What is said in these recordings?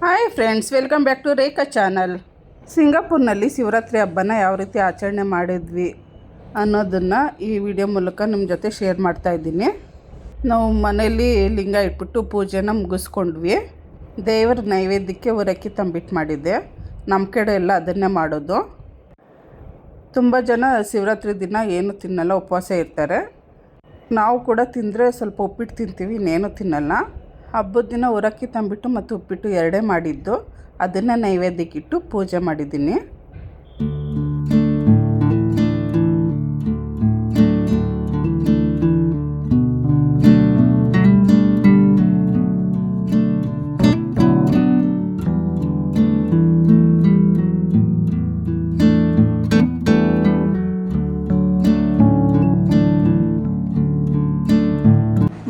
Hi friends, welcome back to Rekha channel. ಸಿಂಗಾಪುರ್ನಲ್ಲಿ ಶಿವರಾತ್ರಿ ಹಬ್ಬನ ಯಾವ ರೀತಿ ಆಚರಣೆ ಮಾಡಿದ್ವಿ ಅನ್ನೋದನ್ನು ಈ ವಿಡಿಯೋ ಮೂಲಕ ನಿಮ್ಮ ಜೊತೆ ಶೇರ್ ಮಾಡ್ತಾಯಿದ್ದೀನಿ. ನಾವು ಮನೆಯಲ್ಲಿ ಲಿಂಗ ಇಟ್ಬಿಟ್ಟು ಪೂಜೆನ ಮುಗಿಸ್ಕೊಂಡ್ವಿ. ದೇವರ ನೈವೇದ್ಯಕ್ಕೆ ಅವಲಕ್ಕಿ ತಂಬಿಟ್ಟು ಮಾಡಿದ್ದೆ. ನಮ್ಮ ಕಡೆ ಎಲ್ಲ ಅದನ್ನೇ ಮಾಡೋದು. ತುಂಬ ಜನ ಶಿವರಾತ್ರಿ ದಿನ ಏನು ತಿನ್ನಲ್ಲ, ಉಪವಾಸ ಇರ್ತಾರೆ. ನಾವು ಕೂಡ ತಿಂದರೆ ಸ್ವಲ್ಪ ಉಪ್ಪಿಟ್ಟು ತಿಂತೀವಿ, ಇನ್ನೇನು ತಿನ್ನಲ್ಲ. ಹಬ್ಬದ ದಿನ ಅವಲಕ್ಕಿ ತಂಬಿಟ್ಟು ಮತ್ತು ಉಪ್ಪಿಟ್ಟು ಎರಡೇ ಮಾಡಿದ್ದು. ಅದನ್ನು ನೈವೇದ್ಯಕ್ಕಿಟ್ಟು ಪೂಜೆ ಮಾಡಿದ್ದೀನಿ.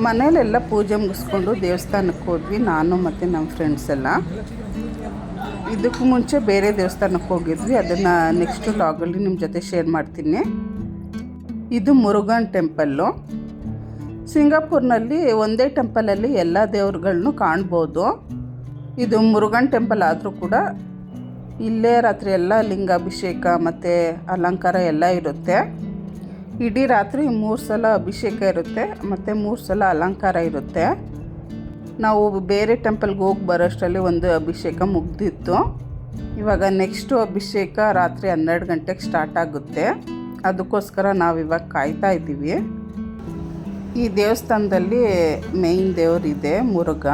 ಮನೇಲೆಲ್ಲ ಪೂಜೆ ಮುಗಿಸ್ಕೊಂಡು ದೇವಸ್ಥಾನಕ್ಕೆ ಹೋದ್ವಿ, ನಾನು ಮತ್ತು ನಮ್ಮ ಫ್ರೆಂಡ್ಸ್ ಎಲ್ಲ. ಇದಕ್ಕೂ ಮುಂಚೆ ಬೇರೆ ದೇವಸ್ಥಾನಕ್ಕೆ ಹೋಗಿದ್ವಿ, ಅದನ್ನು ನೆಕ್ಸ್ಟ್ ವ್ಲಾಗಲ್ಲಿ ನಿಮ್ಮ ಜೊತೆ ಶೇರ್ ಮಾಡ್ತೀನಿ. ಇದು ಮುರುಘನ್ ಟೆಂಪಲ್ಲು. ಸಿಂಗಾಪುರ್ನಲ್ಲಿ ಒಂದೇ ಟೆಂಪಲಲ್ಲಿ ಎಲ್ಲ ದೇವ್ರುಗಳನ್ನೂ ಕಾಣ್ಬೋದು. ಇದು ಮುರುಘನ್ ಟೆಂಪಲ್ ಆದರೂ ಕೂಡ ಇಲ್ಲೇ ರಾತ್ರಿ ಎಲ್ಲ ಲಿಂಗಾಭಿಷೇಕ ಮತ್ತು ಅಲಂಕಾರ ಎಲ್ಲ ಇರುತ್ತೆ. ಇಡೀ ರಾತ್ರಿ 3 ಸಲ ಅಭಿಷೇಕ ಇರುತ್ತೆ ಮತ್ತು 3 ಸಲ ಅಲಂಕಾರ ಇರುತ್ತೆ. ನಾವು ಬೇರೆ ಟೆಂಪಲ್ಗೆ ಹೋಗಿ ಬರೋಷ್ಟರಲ್ಲಿ ಒಂದು ಅಭಿಷೇಕ ಮುಗ್ದಿತ್ತು. ಇವಾಗ ನೆಕ್ಸ್ಟು ಅಭಿಷೇಕ ರಾತ್ರಿ 12 ಗಂಟೆಗೆ ಸ್ಟಾರ್ಟ್ ಆಗುತ್ತೆ. ಅದಕ್ಕೋಸ್ಕರ ನಾವಿವಾಗ ಕಾಯ್ತಾ ಇದ್ದೀವಿ. ಈ ದೇವಸ್ಥಾನದಲ್ಲಿ ಮೇಯ್ನ್ ದೇವರಿದೆ ಮುರುಘ.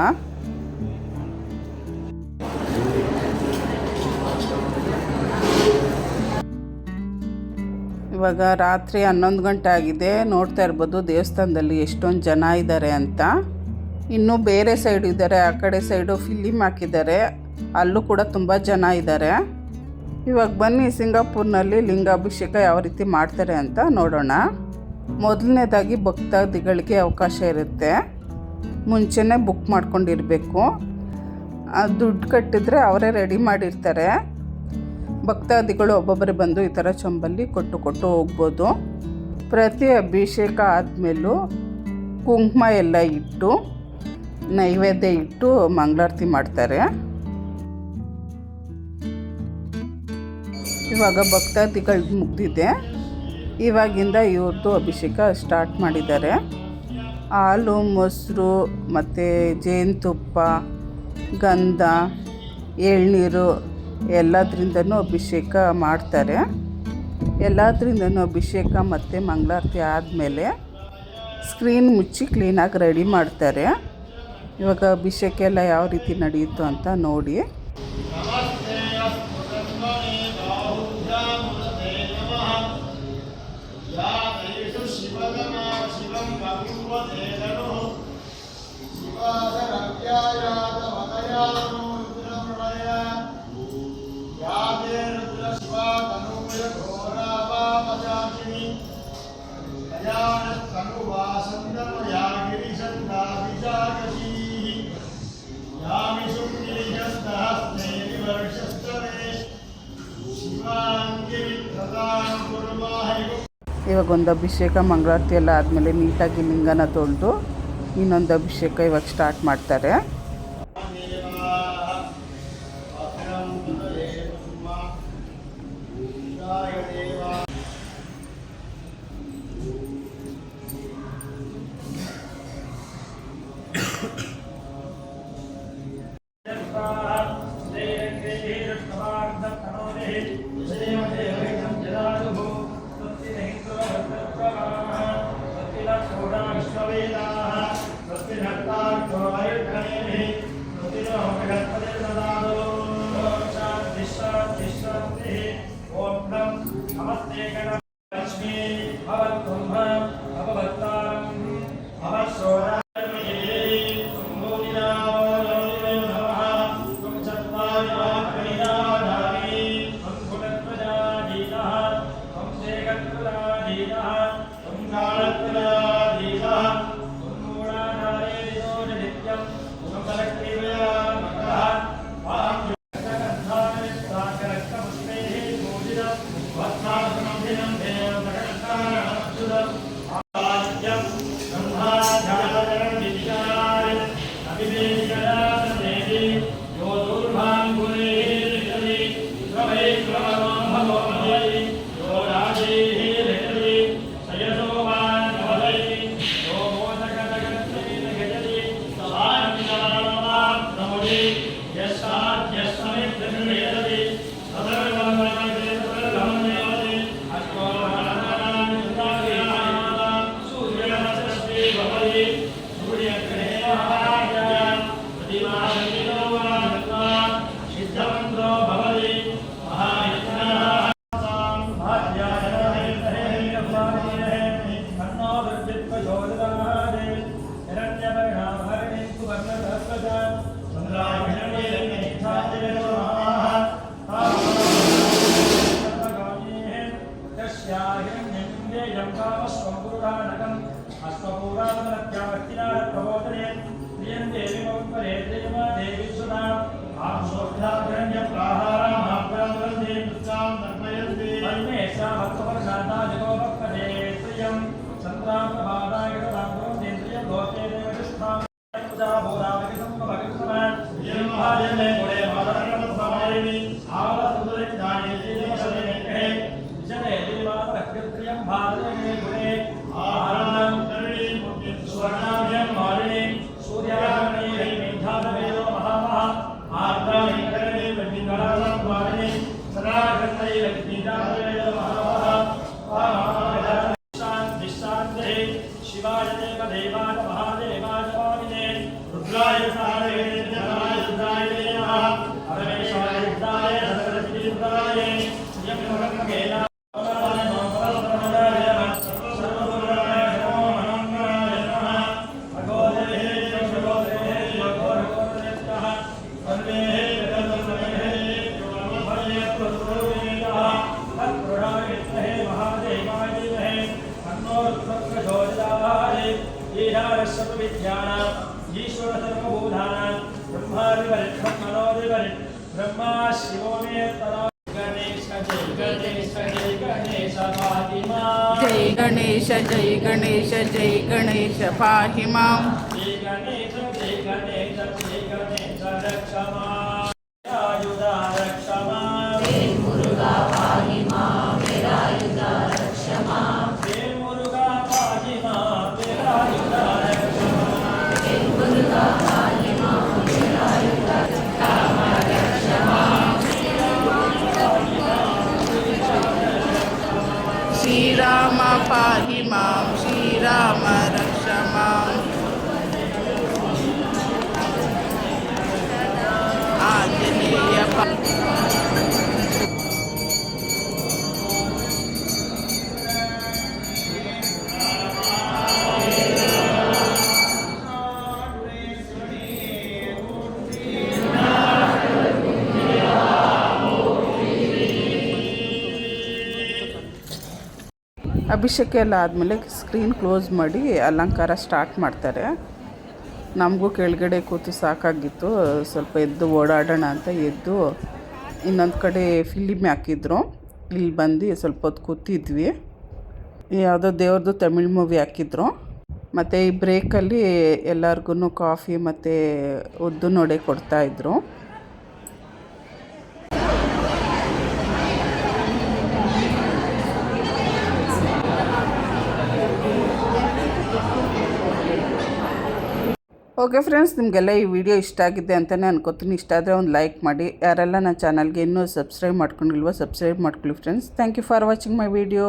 ಇವಾಗ ರಾತ್ರಿ 11 ಗಂಟೆ ಆಗಿದೆ. ನೋಡ್ತಾ ಇರ್ಬೋದು ದೇವಸ್ಥಾನದಲ್ಲಿ ಎಷ್ಟೊಂದು ಜನ ಇದ್ದಾರೆ ಅಂತ. ಇನ್ನೂ ಬೇರೆ ಸೈಡ್ ಇದ್ದಾರೆ, ಆ ಕಡೆ ಸೈಡು ಫಿಲಿಮ್ ಹಾಕಿದ್ದಾರೆ, ಅಲ್ಲೂ ಕೂಡ ತುಂಬ ಜನ ಇದ್ದಾರೆ. ಇವಾಗ ಬನ್ನಿ ಸಿಂಗಾಪುರ್ನಲ್ಲಿ ಲಿಂಗಾಭಿಷೇಕ ಯಾವ ರೀತಿ ಮಾಡ್ತಾರೆ ಅಂತ ನೋಡೋಣ. ಮೊದಲನೇದಾಗಿ ಭಕ್ತಾದಿಗಳಿಗೆ ಅವಕಾಶ ಇರುತ್ತೆ. ಮುಂಚೆನೇ ಬುಕ್ ಮಾಡ್ಕೊಂಡಿರಬೇಕು. ದುಡ್ಡು ಕಟ್ಟಿದ್ರೆ ಅವರೇ ರೆಡಿ ಮಾಡಿರ್ತಾರೆ. ಭಕ್ತಾದಿಗಳು ಒಬ್ಬೊಬ್ಬರೇ ಬಂದು ಈ ಥರ ಚೊಂಬಲ್ಲಿ ಕೊಟ್ಟು ಹೋಗ್ಬೋದು. ಪ್ರತಿ ಅಭಿಷೇಕ ಆದಮೇಲೂ ಕುಂಕುಮ ಎಲ್ಲ ಇಟ್ಟು ನೈವೇದ್ಯ ಇಟ್ಟು ಮಂಗಳಾರತಿ ಮಾಡ್ತಾರೆ. ಇವಾಗ ಭಕ್ತಾದಿಗಳು ಮುಗ್ದಿದೆ. ಇವಾಗಿಂದ ಇವ್ರದ್ದು ಅಭಿಷೇಕ ಸ್ಟಾರ್ಟ್ ಮಾಡಿದ್ದಾರೆ. ಹಾಲು, ಮೊಸರು ಮತ್ತು ಜೇನುತುಪ್ಪ, ಗಂಧ, ಎಳ್ನೀರು ಎಲ್ಲದರಿಂದನೂ ಅಭಿಷೇಕ ಮಾಡ್ತಾರೆ. ಎಲ್ಲದರಿಂದನೂ ಅಭಿಷೇಕ ಮತ್ತು ಮಂಗಳಾರತಿ ಆದಮೇಲೆ ಸ್ಕ್ರೀನ್ ಮುಚ್ಚಿ ಕ್ಲೀನಾಗಿ ರೆಡಿ ಮಾಡ್ತಾರೆ. ಇವಾಗ ಅಭಿಷೇಕ ಎಲ್ಲ ಯಾವ ರೀತಿ ನಡೆಯಿತು ಅಂತ ನೋಡಿ. ಇವಾಗ ಒಂದು ಅಭಿಷೇಕ ಮಂಗಳಾರತಿ ಎಲ್ಲ ಆದಮೇಲೆ ನೀಟಾಗಿ ಲಿಂಗನ ತೊಳೆದು ಇನ್ನೊಂದು ಅಭಿಷೇಕ ಇವಾಗ ಸ್ಟಾರ್ಟ್ ಮಾಡ್ತಾರೆ. जय गणेश जय गणेश जय गणेश पाहि मां श्रीराम पाहि मां श्रीराम रक्ष मां आंजनेय ಅಭಿಷೇಕ ಎಲ್ಲ ಆದಮೇಲೆ ಸ್ಕ್ರೀನ್ ಕ್ಲೋಸ್ ಮಾಡಿ ಅಲಂಕಾರ ಸ್ಟಾರ್ಟ್ ಮಾಡ್ತಾರೆ. ನಮಗೂ ಕೆಳಗಡೆ ಕೂತು ಸಾಕಾಗಿತ್ತು, ಸ್ವಲ್ಪ ಎದ್ದು ಓಡಾಡೋಣ ಅಂತ ಎದ್ದು ಇನ್ನೊಂದು ಕಡೆ ಫಿಲಿಮ್ ಹಾಕಿದ್ರು. ಇಲ್ಲಿ ಬಂದು ಸ್ವಲ್ಪ ಹೊತ್ತು ಕೂತಿದ್ವಿ. ಯಾವುದೋ ದೇವ್ರದ್ದು ತಮಿಳ್ ಮೂವಿ ಹಾಕಿದ್ರು. ಮತ್ತು ಈ ಬ್ರೇಕಲ್ಲಿ ಎಲ್ಲರಿಗೂ ಕಾಫಿ ಮತ್ತು ಉದ್ದು ನೋಡೆ ಕೊಡ್ತಾಯಿದ್ರು. ಓಕೆ ಫ್ರೆಂಡ್ಸ್, ನಿಮಗೆಲ್ಲ ಈ ವಿಡಿಯೋ ಇಷ್ಟ ಆಗಿದೆ ಅಂತಲೇ ಅನ್ಕೋತೀನಿ. ಇಷ್ಟ ಆದರೆ ಒಂದು ಲೈಕ್ ಮಾಡಿ. ಯಾರೆಲ್ಲ ನನ್ನ ಚಾನಲ್ಗೆ ಇನ್ನೂ ಸಬ್ಸ್ಕ್ರೈಬ್ ಮಾಡ್ಕೊಂಡಿಲ್ವೋ ಸಬ್ಸ್ಕ್ರೈಬ್ ಮಾಡ್ಕೊಳ್ಳಿ friends. Thank you for watching my video.